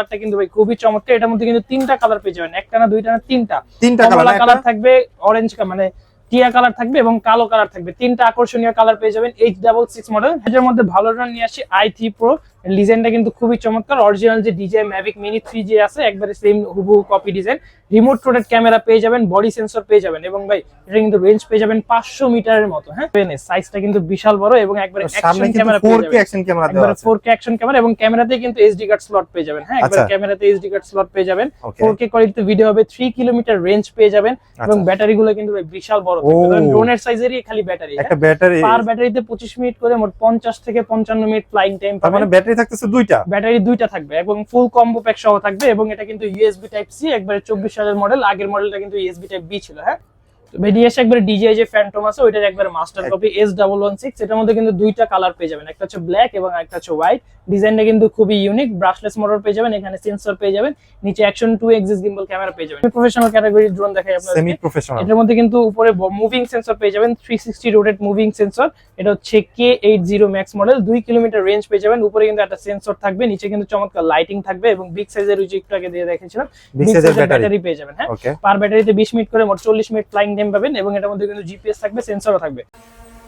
কালারটা কিন্তু ভাই খুবই চমৎকার। এটার মধ্যে কিন্তু তিনটা কালার পেয়ে যাবেন, একটা না দুইটা না তিনটা কমলা কালার থাকবে, অরেঞ্জ মানে টিয়া কালার থাকবে এবং কালো কালার থাকবে। তিনটা আকর্ষণীয় কালার পেয়ে যাবেন। H66 মডেল, এটার মধ্যে ভালো রান নিয়ে আসি i3 Pro। ডিজাইনটা কিন্তু খুবই চমৎকার। অরিজিনাল যে DJI Mavic Mini 3G আছে একবারে সেম হুবহু copy design. Remote rotate camera পেয়ে যাবেন, বডি সেন্সর পেয়ে যাবেন এবং ভাই এটা কিন্তু রেঞ্জ পেয়ে যাবেন 500 মিটারের মতো। হ্যাঁ, সাইজটা কিন্তু বিশাল বড় এবং একবারে অ্যাকশন ক্যামেরা পেয়ে যাবেন, 4K অ্যাকশন ক্যামেরা দেওয়া আছে, 4K অ্যাকশন ক্যামেরা এবং ক্যামেরাতে কিন্তু SD কার্ড স্লট পেয়ে যাবেন। হ্যাঁ, একবারে ক্যামেরাতে SD কার্ড স্লট পেয়ে যাবেন। 4K কোয়ালিটিতে ভিডিও হবে, 3 কিলোমিটার রেঞ্জ পেয়ে যাবেন এবং ব্যাটারি গুলো কিন্তু ভাই বিশাল বড় থাকবে। কারণ ড্রোনের সাইজেরই খালি ব্যাটারি, একটা ব্যাটারি পার ব্যাটারিতে 25 মিনিট করে মোট 50 থেকে 55 মিনিট ফ্লাইং টাইম পাবেন। মানে ব্যাটারি থাকতেছে দুইটা, ব্যাটারি দুইটা থাকবে এবং ফুল কম্বো প্যাক সহ থাকবে এবং এটা কিন্তু USB টাইপ সি, একবারে 24 সালের মডেল। আগের মডেলটা কিন্তু USB টাইপ বি ছিল। হ্যাঁ, বেরিয়েছে একবারে DJI যে ফ্যান্টম আছে ওইটার একবারে মাস্টার কপি S116। এটার মধ্যে কিন্তু দুইটা কালার পেয়ে যাবেন, একটা হচ্ছে ব্ল্যাক এবং একটা হচ্ছে হোয়াইট। ডিজাইনটা কিন্তু খুবই ইউনিক। ব্রাশলেস মোটর পেয়ে যাবেন, এখানে সেন্সর পেয়ে যাবেন, নিচে অ্যাকশন 2 এক্সিস গিম্বল ক্যামেরা পেয়ে যাবেন। প্রফেশনাল ক্যাটাগরি ড্রোন দেখাই আপনাদের, সেমি প্রফেশনাল। এটার মধ্যে কিন্তু উপরে মুভিং সেন্সর পেয়ে যাবেন, 360 রোটেট মুভিং সেন্সর। এটা হচ্ছে K80 max model, 2 kilometre range পেয়ে যাবেন। উপরে কিন্তু একটা সেন্সর থাকবে, নিচে কিন্তু চমৎকার লাইটিং থাকবে এবং বিগ সাইজের ওই যে একটু আগে দিয়ে দেখিয়েছিলাম বিগ সাইজের ব্যাটারি পেয়ে যাবেন। হ্যাঁ, পার ব্যাটারিতে 20 মিনিট করে মোট 40 মিনিট ফ্লাইং টাইম পাবেন এবং এটার মধ্যে কিন্তু GPS থাকবে, সেন্সরও থাকবে।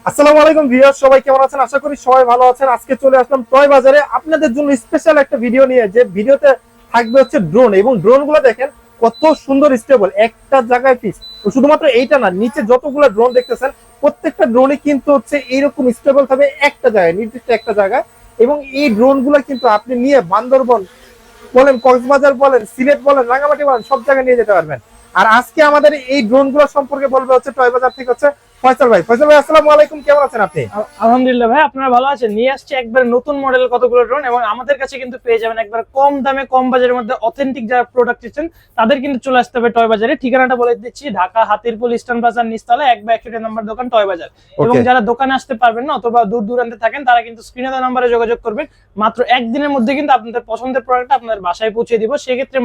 আসসালামু আলাইকুম ভিউয়ার্স, সবাই কেমন আছেন? আশা করি সবাই ভালো আছেন। আজকে চলে আসলাম টয় বাজারে আপনাদের জন্য স্পেশাল একটা ভিডিও নিয়ে, যে ভিডিওতে থাকবে হচ্ছে ড্রোন, এবং ড্রোনগুলো দেখেন কত সুন্দর স্টেবল, একটা জায়গায় ফিক্স। শুধুমাত্র এইটা না, নিচে যতগুলো ড্রোন দেখতেছেন প্রত্যেকটা ড্রোনই কিন্তু হচ্ছে এইরকম স্টেবল থাকবে একটা জায়গায়, নির্দিষ্ট একটা জায়গায়। এবং এই ড্রোনগুলো কিন্তু আপনি নিয়ে বান্দরবন বলেন, কক্সবাজার বলেন, সিলেট বলেন, রাঙামাটি বলেন, সব জায়গায় নিয়ে যেতে পারবেন। আর আজকে আমাদের এই ড্রোনগুলো সম্পর্কে বলবে হচ্ছে টয় বাজার থেকে হচ্ছে ফয়সাল ভাই। ফয়সাল ভাই, আসসালামু আলাইকুম, কেমন আছেন আপনি? আলহামদুলিল্লাহ ভাই, আপনারা ভালো আছেন? নিয়ে আসছি একবার নতুন মডেলের কতগুলো ড্রোন এবং আমাদের কাছে কিন্তু পেয়ে যাবেন একবার কম দামে, কম বাজারের মধ্যে অথেন্টিক যারা প্রোডাক্ট চাচ্ছেন তাদের কিন্তু চলে আসতে হবে টয় বাজারে। ঠিকানাটা বলে দিচ্ছি, ঢাকা হাতিরপুল ইস্টার্ন প্লাজার নিচতলা 1/61 নম্বর দোকান টয় বাজার। এবং যারা দোকানে আসতে পারবেন না অথবা দূর দূরান্তে থাকেন তারা কিন্তু স্ক্রিনে দেওয়া নম্বরে যোগাযোগ করবেন। মাত্র একদিনের মধ্যে কিন্তু আপনাদের পছন্দের প্রোডাক্টটা আপনাদের বাসায় পৌঁছে দিব। সেক্ষেত্রে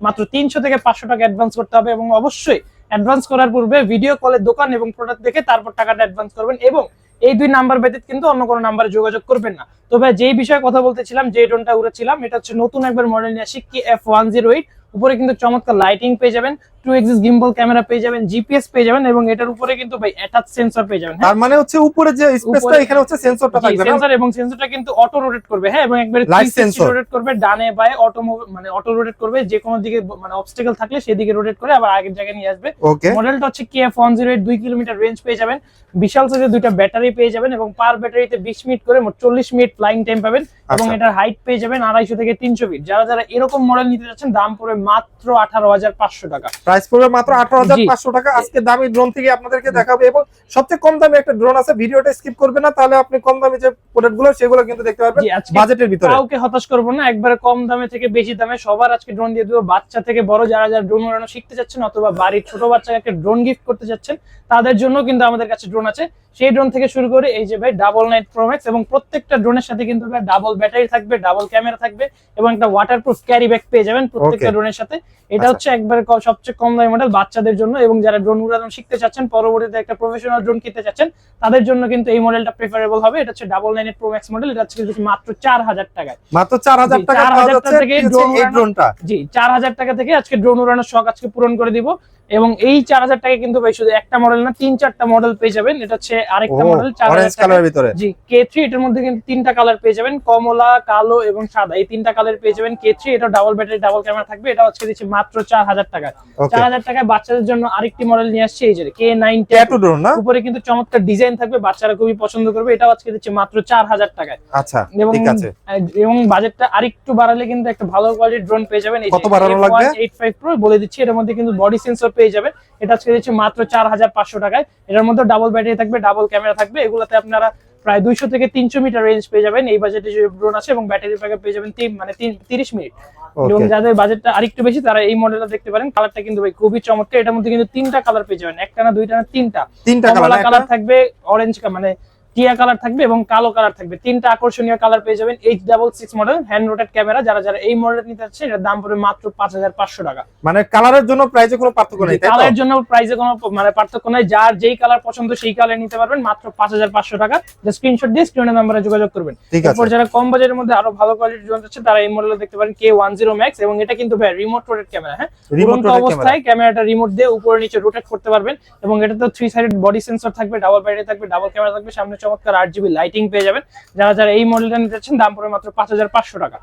মাত্র 300 থেকে 500 টাকা অ্যাডভান্স করতে হবে এবং অবশ্যই অ্যাডভান্স করার পূর্বে ভিডিও কলে দোকান এবং প্রোডাক্ট দেখে তারপর টাকাটা অ্যাডভান্স করবেন এবং এই দুই নাম্বার ব্যতীত কিন্তু অন্য কোনো নাম্বারে যোগাযোগ করবেন না। তবে যেই বিষয়ে কথা বলতেছিলাম, যে ড্রোনটা উড়েছিলাম, এটা হচ্ছে নতুন একবার মডেল নিয়ে আসি KF108। উপরে কিন্তু চমৎকার লাইটিং পেয়ে যাবেন, 2 এক্সিস গিম্বল ক্যামেরা পেয়ে যাবেন, GPS পেয়ে যাবেন এবং এটার উপরে কিন্তু ভাই অ্যাটাচ সেন্সর পেয়ে যাবেন। তার মানে হচ্ছে উপরে যে স্পেসটা, এখানে হচ্ছে সেন্সরটা থাকবে না, সেন্সর, এবং সেন্সরটা কিন্তু অটো রোটেট করবে। হ্যাঁ, এবং একবারে 360 রোটেট করবে, ডানে বায়ে অটো মানে অটো রোটেট করবে, যে কোনো দিকে মানে অবস্টাকেল থাকলে সেদিকে রোটেট করে আবার আগের জায়গায় নিয়ে আসবে। মডেলটা হচ্ছে KF108, 2 কিলোমিটার রেঞ্জ পেয়ে যাবেন, বিশাল সাইজের দুইটা ব্যাটারি পেয়ে যাবেন এবং পার ব্যাটারিতে 20 মিনিট করে মোট 40 মিনিট ফ্লাইং টাইম পাবেন এবং এটার হাইট পেয়ে যাবেন 250 থেকে 300 ফিট। যারা এরকম মডেল নিতে যাচ্ছেন দাম পড়বে মাত্র 18,500 টাকা। প্রাইস পড়বে মাত্র 18,500 টাকা। আজকে দামি ড্রোন থেকে আপনাদেরকে দেখাবো এবং সবচেয়ে কম দামি একটা ড্রোন আছে, ভিডিওটা স্কিপ করবেন না, তাহলে আপনি কম দামি যে প্রোডাক্টগুলো সেগুলো কিন্তু দেখতে পারবেন বাজেটের ভিতরে। কাউকে হতাশ করব না, একবারে কম দামে থেকে বেশি দামে সবার আজকে ড্রোন দিয়ে দেব। বাচ্চা থেকে বড় যারা ড্রোন উড়ানো শিখতে যাচ্ছেন অথবা বাড়ির ছোট বাচ্চাকে একটা ড্রোন গিফট করতে যাচ্ছেন তাদের জন্য কিন্তু আমাদের কাছে ড্রোন আছে। সেই ড্রোন থেকে শুরু করে এই যে ভাই ডাবল9 প্রো ম্যাক্স, এবং প্রত্যেকটা ড্রোনের সাথে কিন্তু ডাবল ব্যাটারি থাকবে, ডাবল ক্যামেরা থাকবে এবং একটা ওয়াটারপ্রুফ ক্যারি ব্যাগ পেয়ে যাবেন প্রত্যেকটা ড্রোনের সাথে। এটা হচ্ছে একবারে সবচেয়ে কম দামি মডেল বাচ্চাদের জন্য, এবং যারা ড্রোন উড়ানো শিখতে চাচ্ছেন, পরবর্তীতে একটা প্রফেশনাল ড্রোন কিনতে চাচ্ছেন তাদের জন্য কিন্তু এই মডেলটা প্রেফারেবল হবে। এটা হচ্ছে ডাবল9 প্রো ম্যাক্স মডেল। এটা হচ্ছে মাত্র 4000 টাকায়, মাত্র 4000 টাকা থেকে ড্রোনটা। জি, 4000 টাকা থেকে আজকে ড্রোন উড়ানোর শখ আজকে পূরণ করে দিব। এবং এই 4000 টাকা কিন্তু ভাই শুধু একটা মডেল না, 3-4টা মডেল পেয়ে যাবেন। এটা হচ্ছে আরেকটা মডেল 4000 টাকার ভিতরে। জি, K3, এটার মধ্যে কিন্তু 3টা কালার পেয়ে যাবেন, কমলা, কালো এবং সাদা, এই 3টা কালার পেয়ে যাবেন। K3 এটা ডাবল ব্যাটারি, ডাবল ক্যামেরা থাকবে। এটা আজকে দিচ্ছি মাত্র 4000 টাকা। 4000 টাকায় বাচ্চাদের জন্য আরেকটি মডেল নিয়ে আসছে, এই যে K9 ট্যাটু ড্রোন না, উপরে কিন্তু চমৎকার ডিজাইন থাকবে, বাচ্চারা খুবই পছন্দ করবে। এটা আজকে দিচ্ছি মাত্র 4000 টাকায়। আচ্ছা, ঠিক আছে। এবং বাজেটটা আরেকটু বাড়ালে কিন্তু একটা ভালো কোয়ালিটির ড্রোন পেয়ে যাবেন। এই যে কত বাড়ানো লাগবে? 85 প্রো বলে দিচ্ছি। এর মধ্যে কিন্তু বডি সেন্সর পেয়ে যাবেন। এটা আজকে দিচ্ছি মাত্র 4500 টাকায়। এটার মধ্যে ডাবল ব্যাটারি থাকবে, ডাবল ক্যামেরা থাকবে। এগুলাতে আপনারা প্রায় 200 থেকে 300 মিটার রেঞ্জ পেয়ে যাবেন এই বাজেটে যে ড্রোন আছে, এবং ব্যাটারি ব্যাকআপ পেয়ে যাবেন 30 মিনিট। এবং যাদের বাজেটটা আরেকটু বেশি তারা এই মডেলটা দেখতে পারেন। কালারটা কিন্তু ভাই খুবই চমৎকার। এটার মধ্যে কিন্তু 3টা কালার পেয়ে যাবেন, একটা না দুইটা না তিনটা। কমলা কালার থাকবে, অরেঞ্জ মানে টিয়া কালার থাকবে এবং কালো কালার থাকবে, তিনটা আকর্ষণীয় কালার পেয়ে যাবেন। H66 model hand rotate camera, যারা যারা এই মডেল নিতে চাচ্ছেন এটার দাম পড়বে মাত্র 5500 টাকা। মানে কালারের জন্য প্রাইসে কোনো পার্থক্য নেই, তাই তো? কালারের জন্য প্রাইসে কোনো মানে পার্থক্য নাই, যার যেই কালার পছন্দ সেই কালার নিতে পারবেন মাত্র 5500 টাকা। যে স্ক্রিনশট দিয়ে স্ক্রিনের নম্বরে যোগাযোগ করবেন। এরপর যারা কম বাজেটের মধ্যে আরো ভালো কোয়ালিটির ড্রোন চাচ্ছে তারা এই মডেল দেখতে পারেন K10 Max, এবং এটা কিন্তু ভাই রিমোট রোটেট ক্যামেরা। হ্যাঁ, উড়ন্ত অবস্থায় ক্যামেরাটা রিমোট দিয়ে উপরে নিচে রোটেট করতে পারবেন, এবং এটা তো 3 সাইডেড বডি সেন্সর থাকবে, ডাবল ব্যাটারি থাকবে, ডাবল ক্যামেরা থাকবে, সামনে চমৎকার 8GB লাইটিং পেয়ে যাবেন। যারা যারা এই মডেলটা নিতে চাচ্ছেন দাম পড়বে মাত্র 5500 টাকা।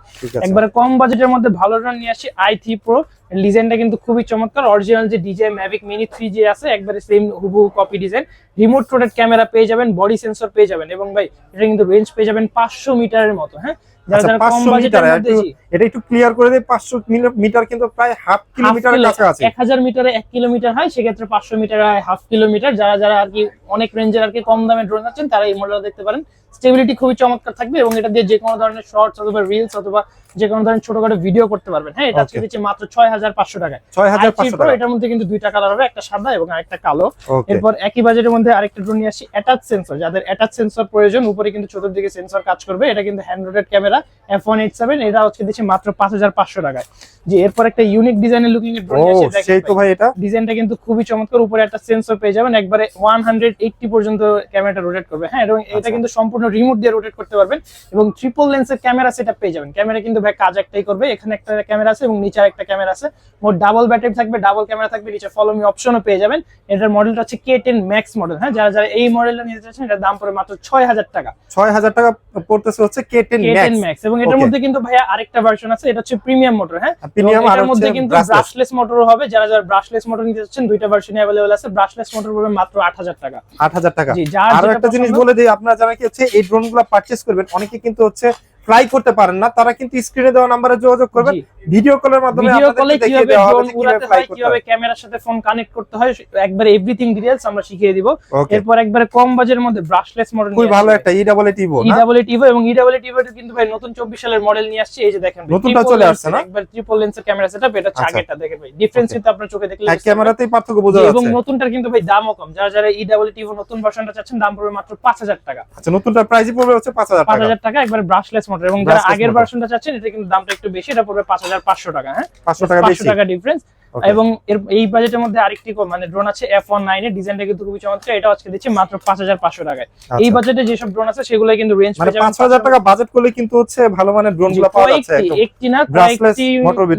একবারে কম বাজেটের মধ্যে ভালো ড্রোন নিয়ে আসি i3 Pro। ডিজাইনটা কিন্তু খুবই চমৎকার, অরিজিনাল যে DJI Mavic Mini 3G আছে একবারে সেম হুবহু copy design. Remote rotate camera পেয়ে যাবেন, বডি সেন্সর পেয়ে যাবেন, এবং ভাই এটা কিন্তু রেঞ্জ পেয়ে যাবেন 500 মিটারের মতো। হ্যাঁ, যারা যারা কম বাজেটের মধ্যে, এটা একটু ক্লিয়ার করে দেই, 500 মিটার কিন্তু প্রায় হাফ কিলোমিটারের কাছাকাছি। 1000 মিটারে 1 কিলোমিটার হয়, সেক্ষেত্রে 500 মিটার হয় হাফ কিলোমিটার। যারা যারা আর কি অনেক রেঞ্জের আর কি কম দামে ড্রোন আছেন তারা এই মডেলটা দেখতে পারেন। স্টেবিলিটি খুবই চমৎকার থাকবে, এবং এটা দিয়ে যে কোনো ধরনের শর্টস অথবা রিলস অথবা যে কোনো ধরনের ছোটখাটো ভিডিও করতে পারবেন। হ্যাঁ, এটা আজকে দিচ্ছে মাত্র 6500 টাকায়। 6500 টাকা। এটার মধ্যে কিন্তু দুইটা কালার হবে, একটা সাদা এবং আরেকটা কালো। এরপর একই বাজেটের মধ্যে আরেকটা ড্রোন নিয়ে আসি অ্যাটাচ সেন্সর। যাদের অ্যাটাচ সেন্সর প্রয়োজন, উপরে কিন্তু চতুর্দিকে সেন্সর কাজ করবে, এটা কিন্তু হ্যান্ড রোটেট ক্যামেরা F187, এটা হচ্ছে দিচ্ছে মাত্র 5500 টাকায়। যে এরপর একটা ইউনিক ডিজাইনের লুকিং এর ড্রোন নিয়ে আসি, সেই তো ভাই এটা ডিজাইনটা কিন্তু খুবই চমৎকার। উপরে একটা সেন্সর পেয়ে যাবেন, একবারে 180 পর্যন্ত ক্যামেরাটা রোটেট করবে। হ্যাঁ, এবং এটা কিন্তু সম্পূর্ণ রিমোট দিয়ে রোটেট করতে পারবেন, এবং ট্রিপল লেন্সের ক্যামেরা সেটআপ পেয়ে যাবেন। ক্যামেরা কিন্তু ভাই কাজ একটাই করবে, এখানে একটা ক্যামেরা আছে এবং নিচে আরেকটা ক্যামেরা আছে। মোট ডাবল ব্যাটারি থাকবে, ডাবল ক্যামেরা থাকবে, নিচে ফলো মি অপশনও পেয়ে যাবেন। এটার মডেলটা হচ্ছে K10 Max মডেল। হ্যাঁ, যারা যারা এই মডেলটা নিতে চাচ্ছেন এটার দাম পড়ে মাত্র 6000 টাকা। 6000 টাকা পড়তেছে হচ্ছে K10 Max। এবং এটার মধ্যে কিন্তু ভাইয়া আরেকটা ভার্সন আছে, এটা হচ্ছে প্রিমিয়াম মোটর। হ্যাঁ, প্রিমিয়াম, আর এর মধ্যে কিন্তু ব্রাশলেস মোটরও হবে। যারা যারা ব্রাশলেস মোটর নিতে চাচ্ছেন দুইটা ভার্সনই अवेलेबल আছে। ব্রাশলেস মোটর পড়বে মাত্র 8000 টাকা। 8000 টাকা। জি, আর একটা জিনিস বলে দেই, আপনারা যারা কি হচ্ছে এই ড্রোনগুলো পারচেজ করবেন, অনেকে কিন্তু হচ্ছে ফ্লাই করতে পারেন না, তারা কিন্তু স্ক্রিনে দেওয়া নম্বরে যোগাযোগ করবেন, ভিডিও কলের মাধ্যমে আপনাদের দেখিয়ে দেওয়া হবে কিভাবে ফ্লাই করতে হয়, কিভাবে ক্যামেরার সাথে ফোন কানেক্ট করতে হয়, একবারে এভরিথিং ডিটেইলস আমরা শিখিয়ে দিব। এরপর একবারে কম বাজেটের মধ্যে ব্রাশলেস মডেল খুব ভালো একটা EWTIVO না, EWTIVO, এবং EWTIVO কিন্তু ভাই নতুন 24 সালের মডেল নিয়ে আসছে। এই যে দেখেন নতুনটা চলে আসছে না, একবার ট্রিপল লেন্সের ক্যামেরা সেটআপ। এটা আগেরটা দেখেন ভাই, ডিফারেন্স কিন্তু আপনার চোখে দেখলে এক ক্যামেরাতেই পার্থক্য বোঝা যাচ্ছে। এবং নতুনটার কিন্তু ভাই দামও কম। যারা যারা EWTIVO নতুন ভার্সনটা চাচ্ছেন দাম পড়বে মাত্র 5000 টাকা। আচ্ছা, নতুনটার প্রাইসই পড়বে হচ্ছে 5000 টাকা, একবারে ব্রাশলেস মডেল। এবং যারা আগের ভার্সনটা চাচ্ছেন এটা কিন্তু দামটা একটু বেশি, এটা পড়বে 5500 টাকা। হ্যাঁ, 500 টাকা ডিফারেন্স। এবং এই বাজেটের মধ্যে আরেকটি মানে ড্রোন আছে F19 এর, ডিজাইনটা কিন্তু খুবই চমৎকার। এটা আজকে দিচ্ছি মাত্র 5500 টাকায়। এই বাজেটে যেসব ড্রোন আছে সেগুলো কিন্তু রেঞ্জ পেয়ে যাবেন 5000 টাকা বাজেট করলে কিন্তু হচ্ছে ভালো মানের ড্রোনগুলো পাওয়া যাচ্ছে। একটি না কয়েকটি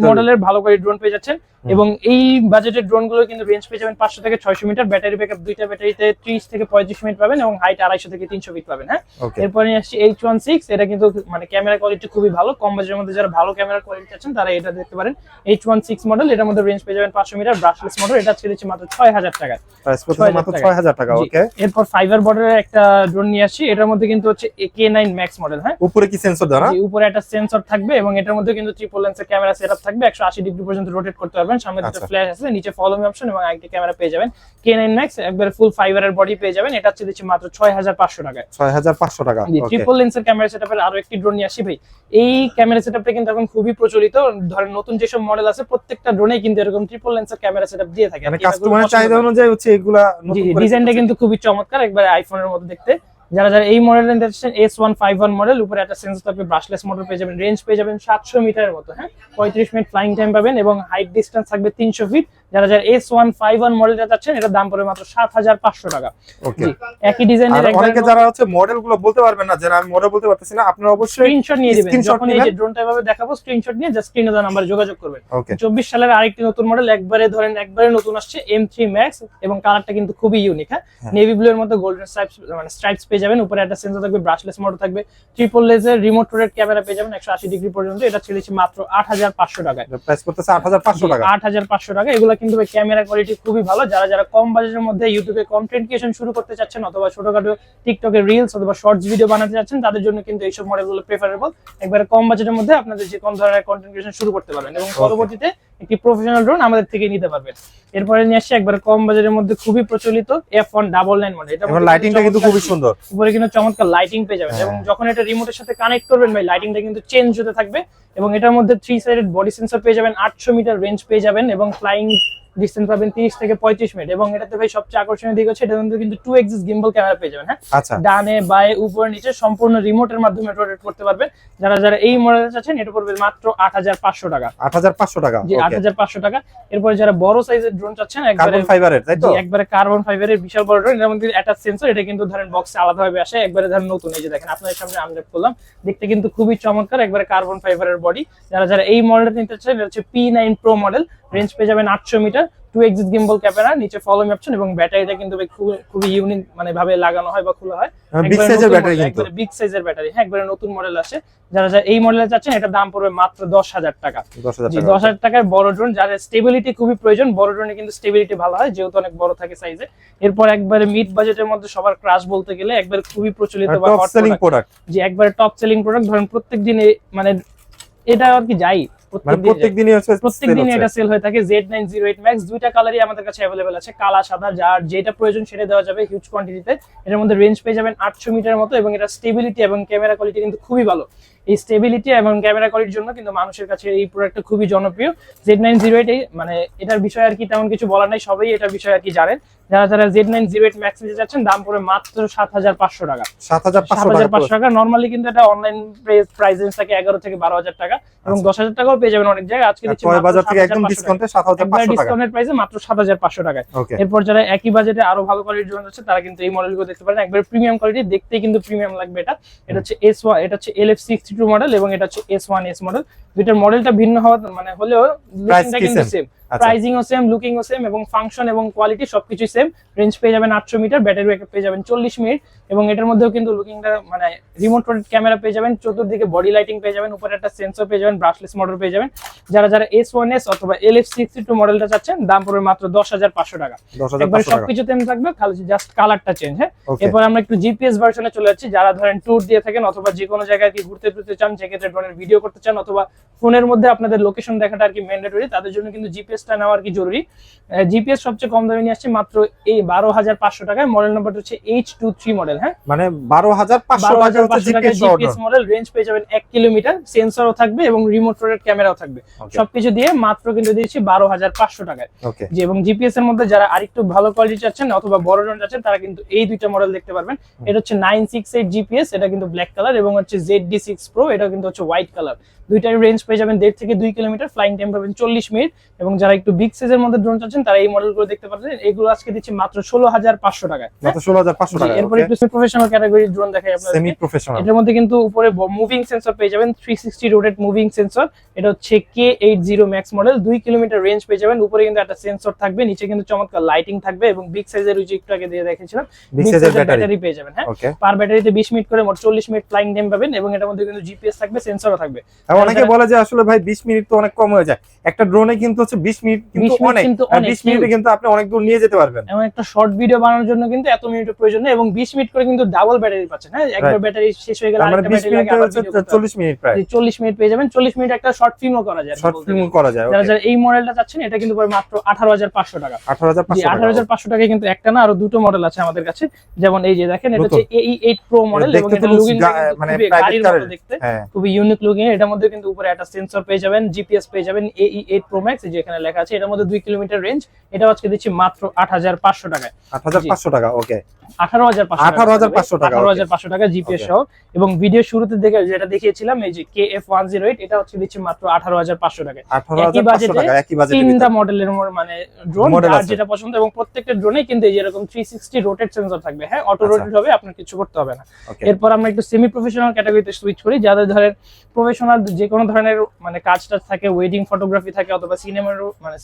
মডেলের ভালো করে ড্রোন পেয়ে যাচ্ছেন, এবং এই বাজেটের ড্রোনগুলো কিন্তু রেঞ্জ পেয়ে যাবেন 500 থেকে 600 মিটার। ব্যাটারি ব্যাকআপ দুইটা ব্যাটারিতে 30 থেকে 35 মিনিট পাবেন, এবং হাইট 250 থেকে 300 ফিট পাবেন। হ্যাঁ, এরপর নিয়ে আসছি H16। এটা কিন্তু মানে ক্যামেরা কোয়ালিটি খুবই ভালো। কম বাজেটের মধ্যে যারা ভালো ক্যামেরা কোয়ালিটি চাচ্ছেন তারা এটা দেখতে পারেন। H16 মডেল, এটার মধ্যে রেঞ্জ পেয়ে যাবেন 500 মিটার, ব্রাশলেস মডেল। এটা আজকে দিচ্ছি মাত্র 6000 টাকায়। প্রাইস পড়ছে মাত্র 6000 টাকা। ওকে, এরপর ফাইবার বর্ডারের একটা ড্রোন নিয়ে আসি। এটার মধ্যে কিন্তু হচ্ছে K9 Max মডেল। হ্যাঁ, উপরে কি সেন্সর দেওয়া না? উপরে একটা সেন্সর থাকবে, এবং এটার মধ্যে কিন্তু ট্রিপল লেন্সের ক্যামেরা সেটআপ থাকবে। 180 ডিগ্রি পর্যন্ত রোটেট করতে পারবেন। সামনে দুটো ফ্ল্যাশ আছে, নিচে ফলো মি অপশন, এবং আরেকটা ক্যামেরা পেয়ে যাবেন। K9 Max একবার ফুল ফাইবারের বডি পেয়ে যাবেন। এটা হচ্ছে দিচ্ছি মাত্র 6500 টাকায়। 6500 টাকা। ট্রিপল লেন্সের ক্যামেরা সেটআপের আরো একটি ড্রোন নিয়ে আসি ভাই। এই ক্যামেরা সেটআপটা কিন্তু এখন খুবই প্রচলিত। ধরেন নতুন যেসব মডেল আছে প্রত্যেকটা ড্রোনে কিন্তু এরকম ট্রিপল লেন্সের ক্যামেরা সেটআপ দিয়ে থাকে। মানে কাস্টমারের চাহিদা অনুযায়ী হচ্ছে এগুলা নতুন করে ডিজাইনটা কিন্তু খুবই চমৎকার, একবার আইফোনের মতো দেখতে। যারা যারা এই মডেল নিতে চাচ্ছেন S151 মডেল, উপরে একটা সেন্সর থাকবে, ব্রাশলেস মোটর পেয়ে যাবেন, রেঞ্জ পেয়ে যাবেন 700 মিটারের মতো। হ্যাঁ, 35 মিনিট ফ্লাইং টাইম পাবেন, এবং হাইট ডিসটেন্স থাকবে 300 ফিট। যারা যারা S151 মডেলটা চাচ্ছেন এটার দাম পড়বে মাত্র 7500 টাকা। ওকে, একই ডিজাইনের অনেকে যারা হচ্ছে মডেলগুলো বলতে পারবেন না, যারা আমি মডেল বলতে পারতেছি না, আপনারা অবশ্যই স্ক্রিনশট নিয়ে দিবেন। যখন এই যে ড্রোনটা এভাবে দেখাবো স্ক্রিনশট নিয়ে জাস্ট স্ক্রিনে দেওয়া নম্বরে যোগাযোগ করবেন। 24 সালের আরেকটি নতুন মডেল, একবারে ধরেন একবারে নতুন আসছে M3 Max, এবং কালারটা কিন্তু খুবই ইউনিক। হ্যাঁ, নেভি ব্লু এর মধ্যে গোল্ডেন স্ট্রাইপস মানে স্ট্রাইপস পেয়ে যাবেন। উপরে একটা সেন্সর থাকবে, ব্রাশলেস মোটর থাকবে, ট্রিপল লেন্সের রিমোট রোটেট ক্যামেরা পেয়ে যাবেন 180 ডিগ্রি পর্যন্ত। এটা ছেড়েছি মাত্র 8500 টাকায়। প্রাইস করতেছে 8500 টাকা। 8500 টাকা। এগুলো কিন্তু ক্যামেরা কোয়ালিটি খুবই ভালো। যারা যারা কম বাজেটের মধ্যে ইউটিউবে কন্টেন্ট ক্রিয়েশন শুরু করতে চাচ্ছেন, অথবা ছোটখাটো টিকটকে রিলস অথবা শর্টস ভিডিও বানাতে চাচ্ছেন, তাদের জন্য কিন্তু এইসব মডেলগুলো প্রেফারেবল। একবারে কম বাজেটের মধ্যে আপনাদের যে কোন ধরনের কন্টেন্ট ক্রিয়েশন শুরু করতে পারবেন, এবং পরবর্তীতে একটি প্রফেশনাল ড্রোন আমাদের থেকে নিতে পারবেন। এরপরে নিয়ে আসছে একবারে কম বাজেটের মধ্যে খুবই প্রচলিত F199 মডেল। এটা লাইটিংটা কিন্তু খুবই সুন্দর, উপরে কিন্তু চমৎকার লাইটিং পেয়ে যাবেন, এবং যখন এটা রিমোটের সাথে কানেক্ট করবেন ভাই লাইটিংটা কিন্তু চেঞ্জ হতে থাকবে। এবং এটার মধ্যে 3 সাইডেড বডি সেন্সর পেয়ে যাবেন, 800 মিটার রেঞ্জ পেয়ে যাবেন, এবং ফ্লাইং ডিসটেন্স পাবেন 30 থেকে 35 মিনিট, এবং এটাতে ভাই সবচেয়ে আকর্ষণীয় দিক হচ্ছে এটার মধ্যে কিন্তু 2 এক্সিস গিম্বল ক্যামেরা পেয়ে যাবেন। হ্যাঁ, আচ্ছা, ডানে বায়ে উপরে নিচে সম্পূর্ণ রিমোটের মাধ্যমে রোটেট করতে পারবেন। যারা যারা এই মডেলটা চাচ্ছেন এটা পড়বে মাত্র 8500 টাকা। 8500 টাকা, জি 8500 টাকা। এরপর যারা বড় সাইজের ড্রোন চাচ্ছেন কার্বন ফাইবারের, তাই তো? একবারে কার্বন ফাইবারের বিশাল বড় ড্রোন, এর মধ্যে অ্যাটাচ সেন্সর, এটা কিন্তু ধরেন বক্সে আলাদাভাবে আসে, একবারে ধরেন নতুন। এই যে দেখেন আপনাদের সামনে আনর‍্যাপ করলাম, দেখতে কিন্তু খুবই চমৎকার, একবারে কার্বন ফাইবারের বডি। যারা যারা এই মডেলটা নিতে চাচ্ছেন এটা হচ্ছে P9 Pro মডেল, রেঞ্জ পেয়ে যাবেন 800 মিটার, 2 এক্সিস গিম্বল ক্যামেরা, নিচে ফলো মি অপশন, এবং ব্যাটারিটা কিন্তু খুবই ইউনিক মানে ভাবে লাগানো হয় বা খোলা হয়। বিগ সাইজের ব্যাটারি, কিন্তু একবারে বিগ সাইজের ব্যাটারি। হ্যাঁ, একবারে নতুন মডেল আসে। যারা যারা এই মডেলে চাচ্ছেন এটার দাম পড়বে মাত্র 10,000 টাকা। 10,000 টাকায় বড় ড্রোন। যারা স্টেবিলিটি খুবই প্রয়োজন, বড় ড্রোনে কিন্তু স্টেবিলিটি ভালো হয় যেহেতু অনেক বড় থাকে সাইজে। এরপর একবারে মিড বাজেটের মধ্যে সবার ক্রাশ বলতে গেলে একবারে খুবই প্রচলিত বা টপ সেলিং প্রোডাক্ট, যে একবারে টপ সেলিং প্রোডাক্ট, ধরেন প্রত্যেকদিন মানে এটা আর কি যাই প্রত্যেকদিনই এটা সেল হয়ে থাকে। Z908 Max দুইটা কালারই আমাদের কাছে अवेलेबल আছে, কালা সাদা, যার যেটা প্রয়োজন সেটা দেওয়া যাবে হিউজ কোয়ান্টিটিতে। এর মধ্যে রেঞ্জ পেয়ে যাবেন 800 মিটারের মতো, এবং এটা স্টেবিলিটি এবং ক্যামেরা কোয়ালিটি কিন্তু খুবই ভালো। এই স্টেবিলিটি এবং ক্যামেরা কোয়ালিটির জন্য কিন্তু মানুষের কাছে এই প্রোডাক্টটা খুবই জনপ্রিয়। Z908 মানে এটার বিষয়ে আর কি তেমন কিছু বলার নাই, সবাই এটার বিষয়ে আর কি জানেন। যারা যারা Z908 Max নিতে যাচ্ছেন দাম পড়ে মাত্র 7500 টাকা। 7500 টাকা। নরমালি কিন্তু এটা অনলাইন প্রাইস রেঞ্জ থাকে 11 থেকে 12000 টাকা, এবং 10,000 টাকাও পেয়ে যাবেন অনেক জায়গায়। আজকে দিচ্ছি টয় বাজার থেকে একদম ডিসকাউন্টে 7500 টাকা, ডিসকাউন্টের প্রাইসে মাত্র 7500 টাকায়। এরপর যারা একই বাজেটে আরো ভালো কোয়ালিটির ড্রোন আছে তারা কিন্তু এই মডেলগুলো দেখতে পারেন, একবার প্রিমিয়াম কোয়ালিটি, দেখতেই কিন্তু প্রিমিয়াম লাগবে। এটা হচ্ছে S1, এটা হচ্ছে LF62 মডেল, এবং এটা হচ্ছে S1S মডেল। দুইটার মডেলটা ভিন্ন হওয়া মানে হলেও লুকিংটা কিন্তু সেম, প্রাইসিংও সেম, লুকিংও সেম, এবং ফাংশন এবং কোয়ালিটি সবকিছুই সেম। রেঞ্জ পেয়ে যাবেন 800 মিটার, ব্যাটারি ব্যাকআপ পেয়ে যাবেন 40 মিনিট, এবং এটার মধ্যেও কিন্তু লুকিংটা মানে রিমোট রোটেট ক্যামেরা পেয়ে যাবেন, চতুর্দিকে বডি লাইটিং পেয়ে যাবেন, উপরে একটা সেন্সর পেয়ে যাবেন, ব্রাশলেস মোটর পেয়ে যাবেন। যারা যারা S1S অথবা LF62 মডেলটা চাচ্ছেন দাম পড়বে মাত্র 10,500 টাকা। একবার সবকিছু তেমন থাকবে, খালি জাস্ট কালারটা চেঞ্জ। হ্যাঁ, এরপর আমরা একটু জিপিএস ভার্সনে চলে যাচ্ছি। যারা ধরেন ট্যুর দিয়ে থাকেন অথবা যে কোনো জায়গায় কি ঘুরতে টুরতে চান, সেক্ষেত্রে ড্রোনের ভিডিও করতে চান, অথবা ফোনের মধ্যে আপনাদের লোকেশন দেখাটা আর কি ম্যান্ডেটরি, তাদের জন্য কিন্তু জিপিএসটা নেওয়া আর কি জরুরি। জিপিএস সবচেয়ে কম দামে নিয়ে আসছে মাত্র এই 12,500 টাকায়। মডেল নাম্বারটা হচ্ছে H23 মডেল। হ্যাঁ, মানে 12,500 টাকা হচ্ছে জিপিএস মডেল। রেঞ্জ পেয়ে যাবেন 1 কিলোমিটার, সেন্সরও থাকবে এবং রিমোট রোটেট ক্যামেরাও থাকবে, সবকিছু দিয়ে মাত্র কিন্তু দিয়েছি 12,500 টাকায়। জি, এবং জিপিএস এর মধ্যে যারা আরেকটু ভালো কোয়ালিটি চাচ্ছেন অথবা বড় ড্রোন চাচ্ছেন তারা কিন্তু এই দুইটা মডেল দেখতে পারবেন। এটা হচ্ছে 968 জিপিএস, এটা কিন্তু ব্ল্যাক কালার, এবং হচ্ছে ZD6 Pro, এটা কিন্তু হচ্ছে হোয়াইট কালার। দুইটার রেঞ্জ পেয়ে যাবেন 1.5 থেকে 2 কিলোমিটার, ফ্লাইং টাইম পাবেন 40 মিনিট। এবং যারা একটু বিগ সাইজের মধ্যে ড্রোন চাচ্ছেন তারা এই মডেলগুলো দেখতে পারবেন। এগুলো আজকে দিচ্ছি মাত্র 16,500 টাকায়। মাত্র 16,500 টাকা। এরপর একটু সেমি প্রফেশনাল ক্যাটাগরির ড্রোন দেখাই আপনাদের। সেমি প্রফেশনাল, এটার মধ্যে কিন্তু উপরে মুভিং সেন্সর পেয়ে যাবেন, 360 রোটেট মুভিং সেন্সর। এটা হচ্ছে K80 Max model, 2 kilometre range পেয়ে যাবেন। উপরে কিন্তু একটা সেন্সর থাকবে, নিচে কিন্তু চমৎকার লাইটিং থাকবে, এবং বিগ সাইজের ওই যে একটু আগে দিয়ে দেখেছিলাম বিগ সাইজের ব্যাটারি পেয়ে যাবেন। হ্যাঁ, পার ব্যাটারিতে 20 মিনিট করে মোট 40 মিনিট ফ্লাইং টাইম পাবেন, এবং এটার মধ্যে কিন্তু জিপিএস থাকবে, সেন্সরও থাকবে। অনেকে বলে যে আসলে ভাই 20 মিনিট তো অনেক কম হয়ে যায়, একটা ড্রোনে কিন্তু হচ্ছে 20 মিনিট কিন্তু অনেক, 20 মিনিটে কিন্তু আপনি অনেক দূর নিয়ে যেতে পারবেন। এবং একটা শর্ট ভিডিও বানানোর জন্য কিন্তু এত মিনিটের প্রয়োজন নেই, এবং 20 মিনিট করে কিন্তু ডাবল ব্যাটারি পাচ্ছেন। হ্যাঁ, একবার ব্যাটারি শেষ হয়ে গেলে আরেকটা ব্যাটারি লাগে, আবার 40 মিনিট, প্রায় 40 মিনিট পেয়ে যাবেন। 40 মিনিট একটা শর্ট ফিল্মও করা যায়, যারা যারা এই মডেলটা চাচ্ছেন এটা কিন্তু মাত্র 18,500 টাকা। 18,500 টাকায় কিন্তু একটা না আরো দুটো মডেল আছে আমাদের কাছে। যেমন এই যে দেখেন, এটা হচ্ছে AE8 Pro মডেল, এবং এটা লুকিং মানে গাড়ির মতো দেখতে, খুবই ইউনিক লুকিং। এটার মধ্যে কিন্তু উপরে একটা সেন্সর পেয়ে যাবেন, জিপিএস পেয়ে যাবেন। AE8 Pro Max যে এখানে লেখা আছে, এটার মধ্যে 2 কিলোমিটার রেঞ্জ। এটা আজকে দিচ্ছি মাত্র 8,500 টাকায়। 8,500 টাকা, ওকে। 18,500 টাকা জিপিএস সহ। এবং ভিডিও শুরুতে দেখে যেটা দেখিয়েছিলাম এই যে KF108, এটা হচ্ছে দিচ্ছি মাত্র 18,500 টাকায়। একই বাজেটে তিনটা মডেলের মানে ড্রোন, আর যেটা পছন্দ, এবং প্রত্যেকটা ড্রোনে কিন্তু এই যেরকম 360 রোটেট সেন্সর থাকবে। হ্যাঁ, অটো রোটেট হবে, আপনার কিছু করতে হবে না। এরপর আমরা একটু সেমি প্রফেশনাল ক্যাটাগরিতে সুইচ করি। যাদের ধরেন প্রফেশনাল যে কোনো ধরনের মানে কাজটা থাকে, ওয়েডিং ফটোগ্রাফি থাকে, অথবা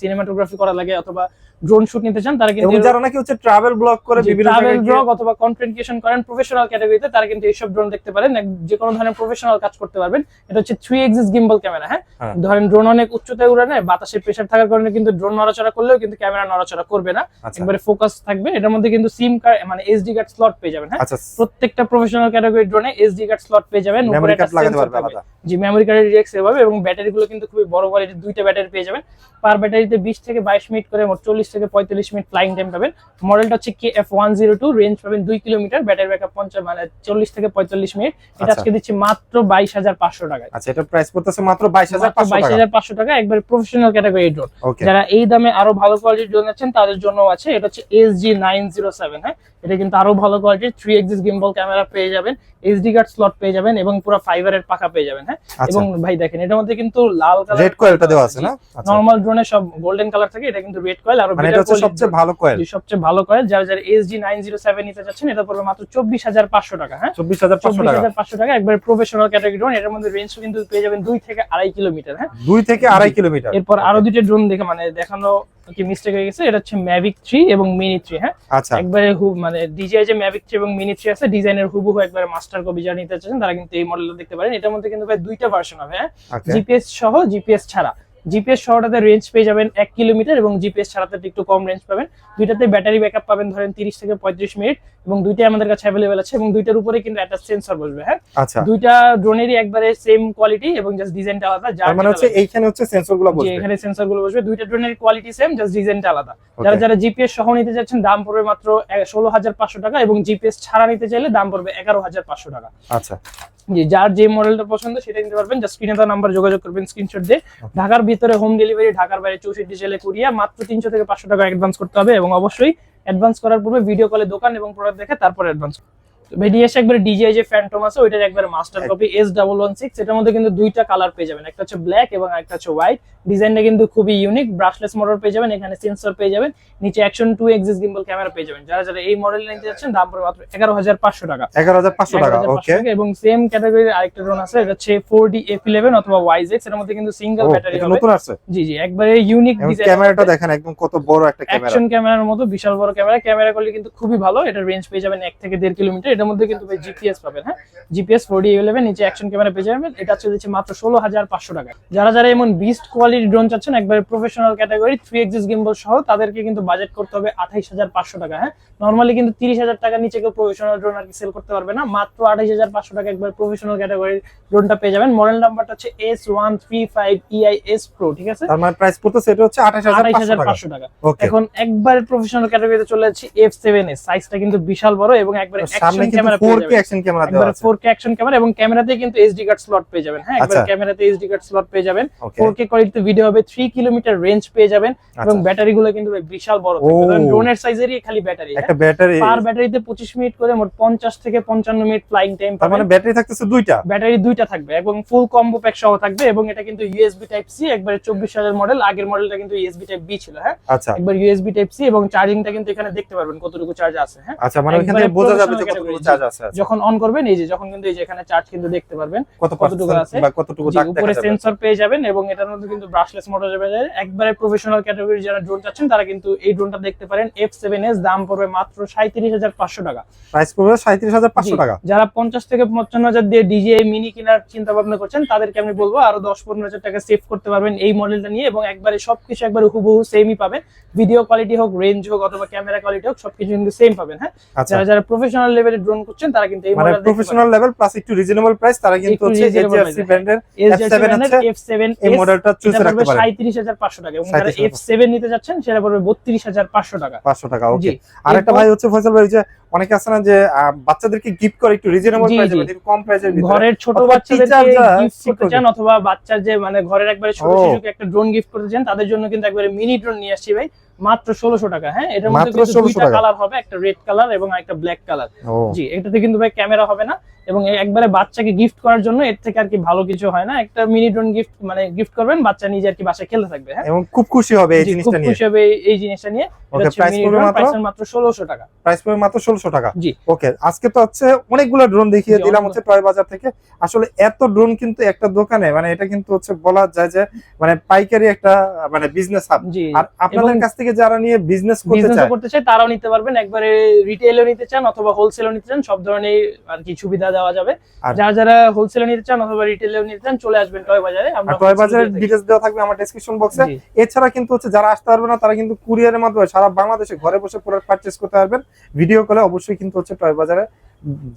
সিনেমাটোগ্রাফি করা লাগে, অথবা ড্রোন শুট নিতে চান, তারা কিন্তু যারা নাকি হচ্ছে ট্রাভেল ব্লগ করে, বিভিন্ন ট্রাভেল ব্লগ অথবা কন্টেন্ট ক্রিয়েশন করেন প্রফেশনাল ক্যাটাগরিতে, তারা কিন্তু এইসব ড্রোন দেখতে পারেন। যে কোনো ধরনের প্রফেশনাল কাজ করতে পারবেন। এটা হচ্ছে 3 এক্সিস গিম্বল ক্যামেরা। হ্যাঁ, ধরেন ড্রোন অনেক উচ্চতায় উড়ানে, বাতাসের প্রেসার থাকার কারণে কিন্তু ড্রোন নড়াচড়া করলেও কিন্তু ক্যামেরা নড়াচড়া করবে না, একবারে ফোকাস থাকবে। এটার মধ্যে কিন্তু সিম কার্ড মানে এসডি কার্ড স্লট পেয়ে যাবেন। হ্যাঁ, প্রত্যেকটা প্রফেশনাল ক্যাটাগরি ড্রোনে এসডি কার্ড স্লট পেয়ে যাবেন, উপরে একটা সেন্সর থাকবে, জি মেমরি কার্ডের রিএক্স হবে, এবং ব্যাটারিগুলো কিন্তু খুবই বড় কোয়ালিটির, দুইটা ব্যাটারি পেয়ে যাবেন। পার ব্যাটারিতে 20 থেকে 22 মিনিট করে মোট 40 থেকে 45 মিনিট ফ্লাইং টাইম পাবেন। মডেলটা হচ্ছে KF102, রেঞ্জ পাবেন 2 কিলোমিটার, ব্যাটারি ব্যাকআপ 50 মানে 40 থেকে 45 মিনিট। এটা আজকে দিচ্ছি মাত্র 22,500 টাকায়। আচ্ছা, এটা প্রাইস পড়তেছে মাত্র 22,500 টাকা। 22,500 টাকা, একবার প্রফেশনাল ক্যাটাগরি ড্রোন। ওকে, যারা এই দামে আরো ভালো কোয়ালিটির ড্রোন আছেন তাদের জন্য আছে, এটা হচ্ছে SG907। হ্যাঁ, এটা কিন্তু আরো ভালো কোয়ালিটির 3 এক্সিস গিম্বল ক্যামেরা পেয়ে যাবেন, SD কার্ড স্লট পেয়ে যাবেন এবং পুরো ফাইবারের পাখা পেয়ে যাবেন। হ্যাঁ, এবং ভাই দেখেন এটার মধ্যে কিন্তু লাল কালার রেড কয়েলটা দেওয়া আছে না? আচ্ছা, নরমাল ড্রোনে সব গোল্ডেন কালার থাকে, এটা কিন্তু রেড কয়েল। আর মানে এটা হচ্ছে সবচেয়ে ভালো কয়েল। সবচেয়ে ভালো কয়েল। যারা SG907 নিতে যাচ্ছেন এটা পড়বে মাত্র 24,500 টাকা। হ্যাঁ, 24,500 টাকা, একবার প্রফেশনাল ক্যাটাগরি ড্রোন। এর মধ্যে রেঞ্জ কিন্তু পেয়ে যাবেন 2 থেকে 2.5 কিলোমিটার। হ্যাঁ, 2 থেকে 2.5 কিলোমিটার। এরপর আরো দুটো ড্রোন দেখে মানে দেখানো কি মিস্টেক হয়ে গেছে, এটা হচ্ছে Mavic 3 এবং Mini 3। হ্যাঁ, আচ্ছা, একবারে মানে DJI যে Mavic 3 এবং Mini 3 আছে, ডিজাইনের হুবহু একবারে মাস্টার কপি যারা নিতে চাচ্ছেন তারা কিন্তু এই মডেলটা দেখতে পারেন। এটার মধ্যে কিন্তু ভাই দুইটা ভার্সন হবে। হ্যাঁ, জিপিএস সহ, জিপিএস ছাড়া। জিপিএস সহটাতে রেঞ্জ পেয়ে যাবেন 1 কিলোমিটার এবং জিপিএস ছাড়াতে একটু কম রেঞ্জ পাবেন। দুইটাতে ব্যাটারি ব্যাকআপ পাবেন ধরেন 30 থেকে 35 মিনিট এবং দুইটাই আমাদের কাছে অ্যাভেলেবেল আছে এবং দুইটার উপরে কিন্তু একটা সেন্সর বসবে। হ্যাঁ, আচ্ছা, দুইটা ড্রোনেরই একবারে সেম কোয়ালিটি এবং জাস্ট ডিজাইনটা আলাদা। যার মানে হচ্ছে এইখানে হচ্ছে সেন্সরগুলো বসবে, এখানে সেন্সরগুলো বসবে। দুইটা ড্রোনের কোয়ালিটি সেম, জাস্ট ডিজাইনটা আলাদা। যারা জিপিএস সহ নিতে যাচ্ছেন দাম পড়বে মাত্র 16,500 টাকা এবং জিপিএস ছাড়া নিতে চাইলে দাম পড়বে 11,500 টাকা। আচ্ছা, জি, যার যে মডেলটা পছন্দ সেটা নিতে পারবেন। জাস্ট স্ক্রিনে দেওয়া নাম্বার যোগাযোগ করবেন স্ক্রিনশট দিয়ে। ঢাকার ভিতরে হোম ডেলিভারি, ঢাকার বাইরে 64 জেলে কুরিয়ার। মাত্র 300 থেকে 500 টাকা অ্যাডভান্স করতে হবে এবং অবশ্যই অ্যাডভান্স করার পূর্বে ভিডিও কলে দোকান এবং প্রোডাক্ট দেখে তারপর অ্যাডভান্স। ভিডিও এসে একবার DJI যে ফ্যান্টম আছে ওইটার একবার মাস্টার কপি S116। এটার মধ্যে কিন্তু দুইটা কালার পেয়ে যাবেন, একটা হচ্ছে ব্ল্যাক এবং একটা হচ্ছে হোয়াইট। ডিজাইনটা কিন্তু খুবই ইউনিক। ব্রাশলেস মোটর পেয়ে যাবেন, এখানে সেন্সর পেয়ে যাবেন, নিচে অ্যাকশন 2 এক্সিস গিম্বল ক্যামেরা পেয়ে যাবেন। যারা যারা এই মডেল নিতে যাচ্ছেন দাম পড়বে মাত্র 11,500 টাকা। 11,500 টাকা। ওকে, এবং সেম ক্যাটাগরির আরেকটা ড্রোন আছে, এটা হচ্ছে 4D F11 অথবা YZX। এর মধ্যে কিন্তু সিঙ্গেল ব্যাটারি হবে, নতুন আছে। জি জি, একবারে ইউনিক ডিজাইন। ক্যামেরাটা দেখেন একদম কত বড় একটা ক্যামেরা, অ্যাকশন ক্যামেরার মতো বিশাল বড় ক্যামেরা। ক্যামেরা কোয়ালিটি কিন্তু খুবই ভালো। এটা রেঞ্জ পেয়ে যাবেন 1 থেকে 1.5 কিলোমিটার। এটার মধ্যে কিন্তু জিপিএস পাবেন। হ্যাঁ, জিপিএস 4D F11, নিচে অ্যাকশন ক্যামেরা পেয়ে যাবেন। এটা হচ্ছে দিচ্ছে মাত্র 16,500 টাকা। যারা যারা এমন বিস্ট কোয়ালিটি ড্রোন চাচ্ছেন একবারে প্রফেশনাল ক্যাটাগরি 3 এক্সিস গিম্বল সহ, তাদেরকে কিন্তু বাজেট করতে হবে 28,500 টাকা। হ্যাঁ, নরমালি কিন্তু 30,000 টাকার নিচে কেউ প্রফেশনাল ড্রোন আর কি সেল করতে পারবে না। মাত্র 28,500 টাকা একবার প্রফেশনাল ক্যাটাগরির ড্রোনটা পেয়ে যাবেন। মডেল নাম্বারটা হচ্ছে S135 EIS Pro। ঠিক আছে, তার মানে প্রাইস পড়তেছে এটা হচ্ছে 28,500 টাকা। ওকে, এখন একবারে প্রফেশনাল ক্যাটাগরিতে চলে যাচ্ছি F7s। সাইজটা কিন্তু বিশাল বড় এবং একবারে অ্যাকশন ক্যামেরা পেয়ে যাবেন, 4K অ্যাকশন ক্যামেরা দেওয়া আছে। 4K অ্যাকশন ক্যামেরা এবং ক্যামেরাতে কিন্তু SD কার্ড স্লট পেয়ে যাবেন। হ্যাঁ, একবার ক্যামেরাতে SD কার্ড স্লট পেয়ে যাবেন। 4K কোয়ালিটিতে ভিডিও হবে, 3 কিলোমিটার রেঞ্জ পেয়ে যাবেন এবং ব্যাটারি গুলো কিন্তু বিশাল বড় থাকবে। কারণ ড্রোনের সাইজেরই খালি ব্যাটারি, একটা ব্যাটারি পার ব্যাটারিতে 25 মিনিট করে মোট 50 থেকে 55 মিনিট ফ্লাইং টাইম তার মানে ব্যাটারি থাকতেছে দুইটা, ব্যাটারি দুইটা থাকবে এবং ফুল কম্বো প্যাক সহ থাকবে এবং এটা কিন্তু USB টাইপ C, একবারে 24 সালের মডেল। আগের মডেলটা কিন্তু USB টাইপ B ছিল। হ্যাঁ, আচ্ছা, একবার USB টাইপ C এবং চার্জিংটা কিন্তু এখানে দেখতে পারবেন কতটুকু চার্জ আছে। হ্যাঁ, আচ্ছা, মানে এখান থেকে বোঝা যাবে যে কতটুকু চার্জ আছে। যখন অন করবেন এই যে যখন কিন্তু এই যে এখানে চার্জ কিন্তু দেখতে পারবেন কতটুকু আছে বা কতটুকু দাগ দেখা যাবে। উপরে সেন্সর পেয়ে যাবেন এবং এটার মধ্যে কিন্তু ব্রাশলেস মোটর যাবে। একবারে প্রফেশনাল ক্যাটাগরি যারা ড্রোন চাচ্ছেন তারা কিন্তু এই ড্রোনটা দেখতে পারেন। F7s দাম পড়বে মাত্র 37,500 টাকা। প্রাইস পড়বে 37,500 টাকা। যারা 50 থেকে 55,000 দিয়ে DJI মিনি কেনার চিন্তা ভাবনা করছেন তাদেরকে আমি বলবো আরো 10-15,000 টাকা সেভ করতে পারবেন এই মডেলটা নিয়ে এবং একবারে সবকিছু একবারে হুবহু সেমই পাবেন। ভিডিও কোয়ালিটি হোক, রেঞ্জ হোক অথবা ক্যামেরা কোয়ালিটি হোক, সবকিছু কিন্তু সেম পাবেন। হ্যাঁ, যারা যারা প্রফেশনাল লেভেলে ড্রোন করছেন তারা কিন্তু এই মডেলটা প্রফেশনাল লেভেল প্লাস একটু রিজনেবল প্রাইস, তারা কিন্তু হচ্ছে HFC ব্র্যান্ডের F7 এই মডেলটা চুজ রাখতে পারেন। 37,500 টাকা এবং যারা F7 নিতে যাচ্ছেন সেটা পড়বে 32,500 টাকা। 500 টাকা। ওকে, আরেকটা ভাই হচ্ছে ফয়সাল ভাই যে অনেকে আছে না যে বাচ্চাদেরকে গিফট করে একটু রিজনেবল প্রাইসে, মানে কম প্রাইসের ভিতরে, ঘরের ছোট বাচ্চাদেরকে গিফট করতে চান অথবা বাচ্চার যে মানে ঘরের একবারে ছোট শিশুকে একটা ড্রোন গিফট করতে চান তাদের জন্য কিন্তু একবারে মিনি ড্রোন নিয়ে আসছি ভাই মাত্র 1600 টাকা। হ্যাঁ, এটার মধ্যে কিন্তু দুইটা কালার হবে, একটা রেড কালার এবং একটা ব্ল্যাক কালার। জি, এটাতে কিন্তু ভাই ক্যামেরা হবে না এবং একবারে বাচ্চাকে গিফট করার জন্য এর থেকে আর কি ভালো কিছু হয় না। একটা মিনি ড্রোন গিফট মানে গিফট করবেন, বাচ্চা নিজে আর কি বাসায় খেলতে থাকবে। হ্যাঁ, এবং খুব খুশি হবে এই জিনিসটা নিয়ে, খুব খুশি হবে এই জিনিসটা নিয়ে। ওকে, প্রাইস পড়বে মাত্র 1600 টাকা। প্রাইস পড়বে মাত্র 1600 টাকা। জি, ওকে, আজকে তো হচ্ছে অনেকগুলো ড্রোন দেখিয়ে দিলাম হচ্ছে টয় বাজার থেকে। আসলে এত ড্রোন কিন্তু একটা দোকানে মানে এটা কিন্তু হচ্ছে বলা যায় যে মানে পাইকারি একটা মানে বিজনেস হাব। আর আপনাদের কাছ থেকে যারা নিয়ে বিজনেস করতে চায় তারাও নিতে পারবেন, একবারে রিটেইলও নিতে চান অথবা হোলসেলও নিতে চান, সব ধরনের আর কি সুবিধা দেওয়া যাবে। যারা যারা হোলসেলে নিতে চান অথবা রিটেইলেও নিতে চান চলে আসবেন টয় বাজারে। আমরা টয় বাজারের ডিটেইলস দেওয়া থাকবে আমার ডেসক্রিপশন বক্সে। এছাড়া কিন্তু হচ্ছে যারা আসতে পারবে না তারা কিন্তু কুরিয়ারের মাধ্যমে সারা বাংলাদেশে ঘরে বসে প্রোডাক্ট পারচেজ করতে পারবেন। ভিডিও কলে অবশ্যই কিন্তু হচ্ছে টয় বাজারে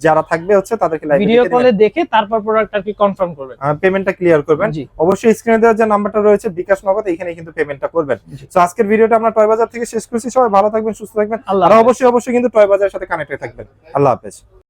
যারা থাকবে হচ্ছে তাদেরকে লাইভে ভিডিও কলে দেখে তারপর প্রোডাক্ট আর কি কনফার্ম করবেন, পেমেন্টটা ক্লিয়ার করবেন। জি অবশ্যই স্ক্রিনে দেওয়া যে নাম্বারটা রয়েছে বিকাশ নগদ, এখানে কিন্তু পেমেন্টটা করবেন। তো আজকের ভিডিওটা আমরা টয় বাজার থেকে শেষ করছি। সবাই ভালো থাকবেন, সুস্থ থাকবেন, আল্লাহ আর হাফেজ। অবশ্যই কিন্তু টয় বাজারের সাথে কানেক্টেড থাকবেন। আল্লাহ হাফেজ।